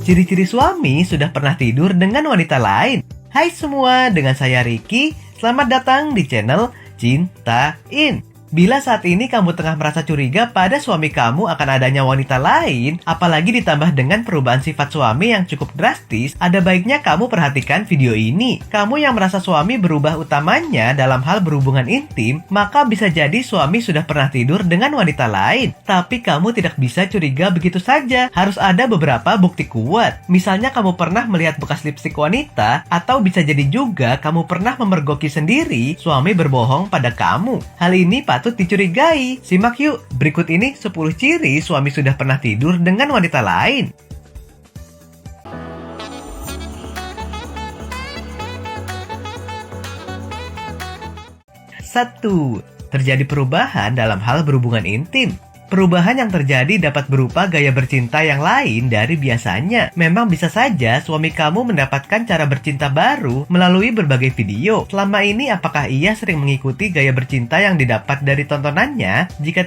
Ciri-ciri suami sudah pernah tidur dengan wanita lain. Hai semua, dengan saya Ricky. Selamat datang di channel Cintain. Bila saat ini kamu tengah merasa curiga pada suami kamu akan adanya wanita lain, apalagi ditambah dengan perubahan sifat suami yang cukup drastis, ada baiknya kamu perhatikan video ini. Kamu yang merasa suami berubah utamanya dalam hal berhubungan intim, maka bisa jadi suami sudah pernah tidur dengan wanita lain. Tapi kamu tidak bisa curiga begitu saja, harus ada beberapa bukti kuat. Misalnya kamu pernah melihat bekas lipstik wanita, atau bisa jadi juga kamu pernah memergoki sendiri suami berbohong pada kamu. Hal ini patut dicurigai. Simak yuk, berikut ini 10 ciri suami sudah pernah tidur dengan wanita lain. 1. Terjadi perubahan dalam hal berhubungan intim. Perubahan yang terjadi dapat berupa gaya bercinta yang lain dari biasanya. Memang bisa saja suami kamu mendapatkan cara bercinta baru melalui berbagai video. Selama ini apakah ia sering mengikuti gaya bercinta yang didapat dari tontonannya? Jika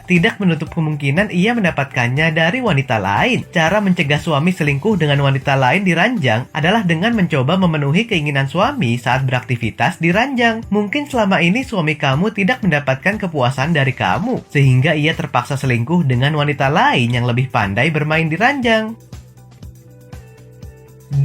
tidak menutup kemungkinan ia mendapatkannya dari wanita lain. Cara mencegah suami selingkuh dengan wanita lain di ranjang adalah dengan mencoba memenuhi keinginan suami saat beraktivitas di ranjang. Mungkin selama ini suami kamu tidak mendapatkan kepuasan dari kamu, sehingga ia terpaksa selingkuh dengan wanita lain yang lebih pandai bermain di ranjang. 2.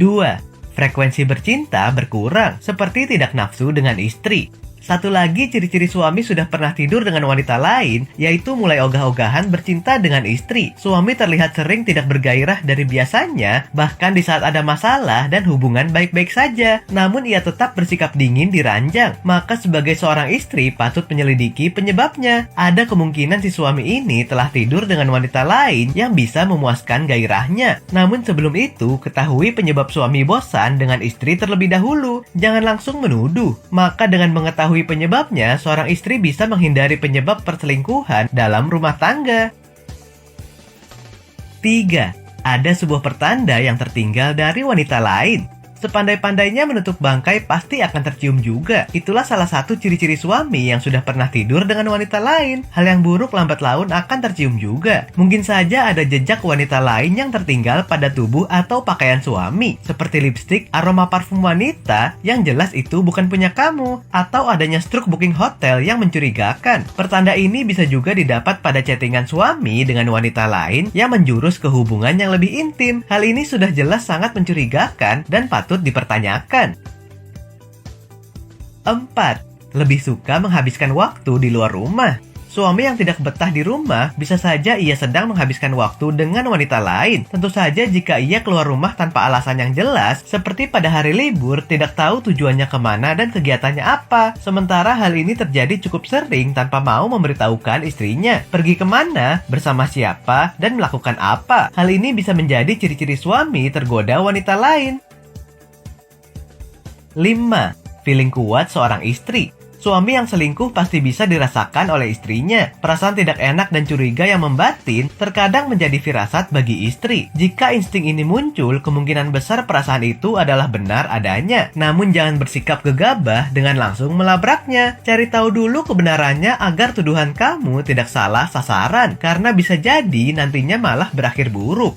Frekuensi bercinta berkurang, seperti tidak nafsu dengan istri. Satu lagi ciri-ciri suami sudah pernah tidur dengan wanita lain, yaitu mulai ogah-ogahan bercinta dengan istri. Suami terlihat sering tidak bergairah dari biasanya, bahkan di saat ada masalah dan hubungan baik-baik saja. Namun ia tetap bersikap dingin di ranjang. Maka sebagai seorang istri patut menyelidiki penyebabnya. Ada kemungkinan si suami ini telah tidur dengan wanita lain yang bisa memuaskan gairahnya. Namun sebelum itu, ketahui penyebab suami bosan dengan istri terlebih dahulu. Jangan langsung menuduh. Maka dengan mengetahui penyebabnya, seorang istri bisa menghindari penyebab perselingkuhan dalam rumah tangga. 3. Ada sebuah pertanda yang tertinggal dari wanita lain. Sepandai-pandainya menutup bangkai pasti akan tercium juga. Itulah salah satu ciri-ciri suami yang sudah pernah tidur dengan wanita lain. Hal yang buruk lambat laun akan tercium juga. Mungkin saja ada jejak wanita lain yang tertinggal pada tubuh atau pakaian suami, seperti lipstik, aroma parfum wanita yang jelas itu bukan punya kamu, atau adanya struk booking hotel yang mencurigakan. Pertanda ini bisa juga didapat pada chattingan suami dengan wanita lain yang menjurus ke hubungan yang lebih intim. Hal ini sudah jelas sangat mencurigakan dan patut dipertanyakan. 4. Lebih suka menghabiskan waktu di luar rumah. Suami yang tidak betah di rumah bisa saja ia sedang menghabiskan waktu dengan wanita lain. Tentu saja jika ia keluar rumah tanpa alasan yang jelas, seperti pada hari libur, tidak tahu tujuannya kemana dan kegiatannya apa. Sementara hal ini terjadi cukup sering tanpa mau memberitahukan istrinya pergi kemana, bersama siapa, dan melakukan apa. Hal ini bisa menjadi ciri-ciri suami tergoda wanita lain. 5. Feeling kuat seorang istri. Suami yang selingkuh pasti bisa dirasakan oleh istrinya. Perasaan tidak enak dan curiga yang membatin terkadang menjadi firasat bagi istri. Jika insting ini muncul, kemungkinan besar perasaan itu adalah benar adanya. Namun jangan bersikap gegabah dengan langsung melabraknya. Cari tahu dulu kebenarannya agar tuduhan kamu tidak salah sasaran, karena bisa jadi nantinya malah berakhir buruk.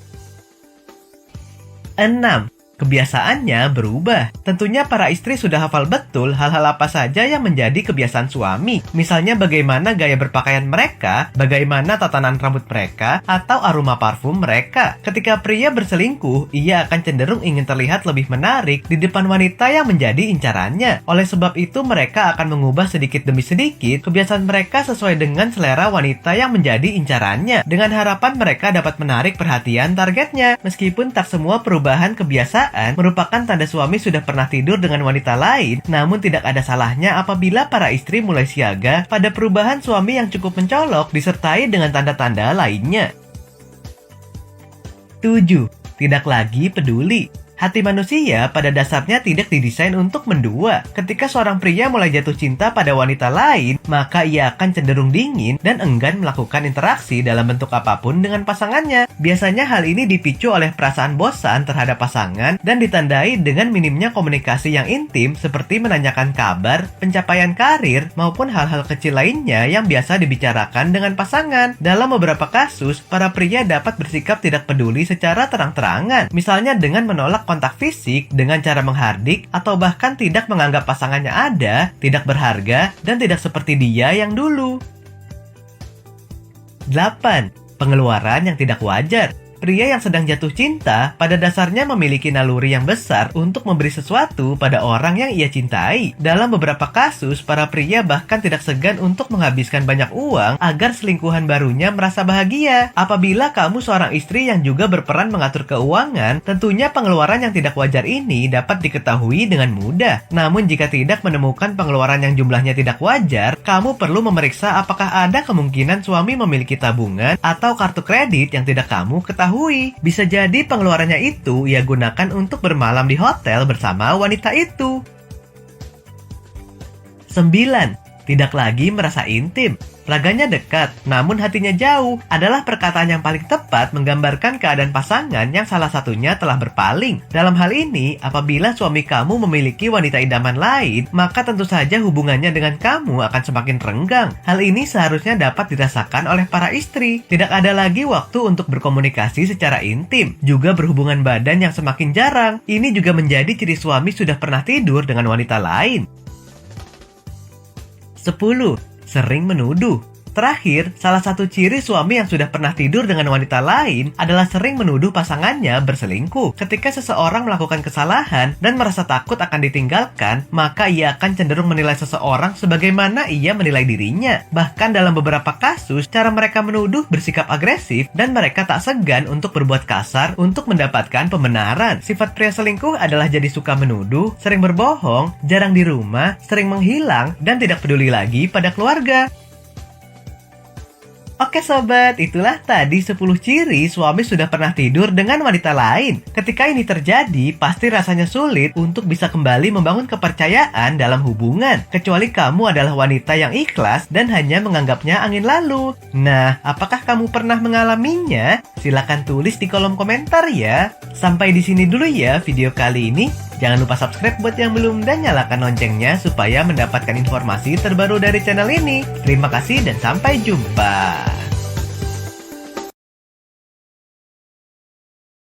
6. Kebiasaannya berubah. Tentunya para istri sudah hafal betul hal-hal apa saja yang menjadi kebiasaan suami. Misalnya bagaimana gaya berpakaian mereka, bagaimana tatanan rambut mereka, atau aroma parfum mereka. Ketika pria berselingkuh, ia akan cenderung ingin terlihat lebih menarik di depan wanita yang menjadi incarannya. Oleh sebab itu, mereka akan mengubah sedikit demi sedikit kebiasaan mereka sesuai dengan selera wanita yang menjadi incarannya, dengan harapan mereka dapat menarik perhatian targetnya. Meskipun tak semua perubahan kebiasaan merupakan tanda suami sudah pernah tidur dengan wanita lain, namun tidak ada salahnya apabila para istri mulai siaga pada perubahan suami yang cukup mencolok disertai dengan tanda-tanda lainnya. 7. Tidak lagi peduli. Hati manusia pada dasarnya tidak didesain untuk mendua. Ketika seorang pria mulai jatuh cinta pada wanita lain, maka ia akan cenderung dingin dan enggan melakukan interaksi dalam bentuk apapun dengan pasangannya. Biasanya hal ini dipicu oleh perasaan bosan terhadap pasangan dan ditandai dengan minimnya komunikasi yang intim seperti menanyakan kabar, pencapaian karir, maupun hal-hal kecil lainnya yang biasa dibicarakan dengan pasangan. Dalam beberapa kasus, para pria dapat bersikap tidak peduli secara terang-terangan, misalnya dengan menolak kontak fisik dengan cara menghardik atau bahkan tidak menganggap pasangannya ada, tidak berharga, dan tidak seperti dia yang dulu. 8. Pengeluaran yang tidak wajar. Pria yang sedang jatuh cinta pada dasarnya memiliki naluri yang besar untuk memberi sesuatu pada orang yang ia cintai. Dalam beberapa kasus, para pria bahkan tidak segan untuk menghabiskan banyak uang agar selingkuhan barunya merasa bahagia. Apabila kamu seorang istri yang juga berperan mengatur keuangan, tentunya pengeluaran yang tidak wajar ini dapat diketahui dengan mudah. Namun jika tidak menemukan pengeluaran yang jumlahnya tidak wajar, kamu perlu memeriksa apakah ada kemungkinan suami memiliki tabungan atau kartu kredit yang tidak kamu ketahui. Bisa jadi pengeluarannya itu ia gunakan untuk bermalam di hotel bersama wanita itu. 9. Tidak lagi merasa intim. Raganya dekat, namun hatinya jauh adalah perkataan yang paling tepat menggambarkan keadaan pasangan yang salah satunya telah berpaling. Dalam hal ini, apabila suami kamu memiliki wanita idaman lain, maka tentu saja hubungannya dengan kamu akan semakin renggang. Hal ini seharusnya dapat dirasakan oleh para istri. Tidak ada lagi waktu untuk berkomunikasi secara intim, juga berhubungan badan yang semakin jarang. Ini juga menjadi ciri suami sudah pernah tidur dengan wanita lain. 10. Sering menuduh. Terakhir, salah satu ciri suami yang sudah pernah tidur dengan wanita lain adalah sering menuduh pasangannya berselingkuh. Ketika seseorang melakukan kesalahan dan merasa takut akan ditinggalkan, maka ia akan cenderung menilai seseorang sebagaimana ia menilai dirinya. Bahkan dalam beberapa kasus, cara mereka menuduh bersikap agresif dan mereka tak segan untuk berbuat kasar untuk mendapatkan pembenaran. Sifat pria selingkuh adalah jadi suka menuduh, sering berbohong, jarang di rumah, sering menghilang, dan tidak peduli lagi pada keluarga. Oke sobat, itulah tadi 10 ciri suami sudah pernah tidur dengan wanita lain. Ketika ini terjadi, pasti rasanya sulit untuk bisa kembali membangun kepercayaan dalam hubungan. Kecuali kamu adalah wanita yang ikhlas dan hanya menganggapnya angin lalu. Nah, apakah kamu pernah mengalaminya? Silahkan tulis di kolom komentar ya. Sampai di sini dulu ya video kali ini. Jangan lupa subscribe buat yang belum dan nyalakan loncengnya supaya mendapatkan informasi terbaru dari channel ini. Terima kasih dan sampai jumpa.